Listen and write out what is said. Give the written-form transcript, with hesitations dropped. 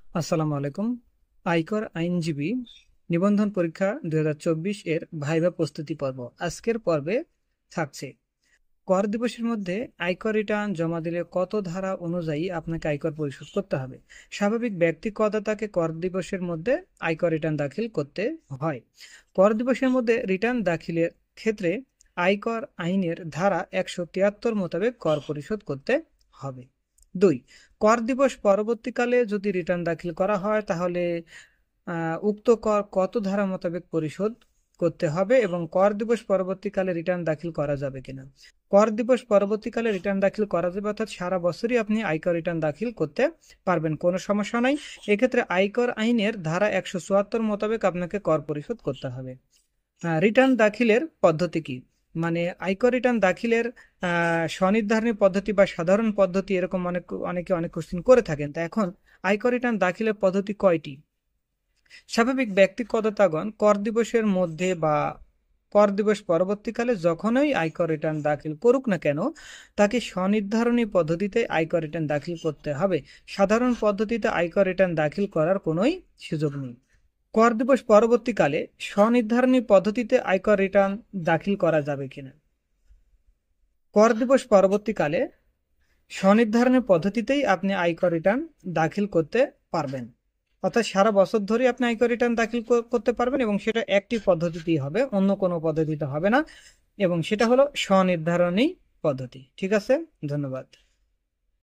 আসসালামু আলাইকুম। আয়কর আইনজীবী নিবন্ধন পরীক্ষা 2024 এর ভাইভা প্রস্তুতি পর্ব আজকের পর্বে থাকছে। কর দিবসের মধ্যে আয়কর রিটার্ন জমা দিলে কত ধারা অনুযায়ী আপনাকে আয়কর পরিশোধ করতে হবে? স্বাভাবিক ব্যক্তি করদাতাকে কর দিবসের মধ্যে আয়কর রিটার্ন দাখিল করতে হয়। কর দিবসের মধ্যে রিটার্ন দাখিলের ক্ষেত্রে আয়কর আইনের ধারা 173 মোতাবেক কর পরিশোধ করতে হবে। 2, কর দিবস পরবর্তীকালে যদি রিটার্ন দাখিল করা হয় তাহলে উক্ত কর কত ধারা মোতাবেক পরিশোধ করতে হবে এবং কর দিবস পরবর্তীকালে রিটার্ন দাখিল করা যাবে কিনা? কর দিবস পরবর্তীকালে রিটার্ন দাখিল করা যাবে, অর্থাৎ সারা বছরই আপনি আয়কর রিটার্ন দাখিল করতে পারবেন, কোনো সমস্যা নাই। এক্ষেত্রে আয়কর আইনের ধারা 174 মোতাবেক আপনাকে কর পরিশোধ করতে হবে। রিটার্ন দাখিলের পদ্ধতি কি? মানে আয়কর রিটার্ন দাখিলের স্বনির্ধারণী পদ্ধতি বা সাধারণ পদ্ধতি, এরকম অনেকে অনেক কোশ্চেন করে থাকেন। তা এখন আয়কর রিটার্ন দাখিলের পদ্ধতি কয়টি? স্বাভাবিক ব্যক্তি করদাতাগণ কর দিবসের মধ্যে বা কর দিবস পরবর্তীকালে যখনই আয়কর রিটার্ন দাখিল করুক না কেন, তাকে স্বনির্ধারণী পদ্ধতিতে আয়কর রিটার্ন দাখিল করতে হবে। সাধারণ পদ্ধতিতে আয়কর রিটার্ন দাখিল করার কোনোই সুযোগ নেই। কর দিবস পরবর্তীকালে স্বনির্ধারণী পদ্ধতিতে আয়কর রিটার্ন দাখিল করা যাবে কিনা? কর দিবস পরবর্তীকালে স্বনির্ধারণী পদ্ধতিতেই আপনি আয়কর রিটার্ন দাখিল করতে পারবেন, অর্থাৎ সারা বছর ধরে আপনি আয়কর রিটার্ন দাখিল করতে পারবেন এবং সেটা একটি পদ্ধতিতেই হবে, অন্য কোনো পদ্ধতিতে হবে না, এবং সেটা হলো স্বনির্ধারণী পদ্ধতি। ঠিক আছে, ধন্যবাদ।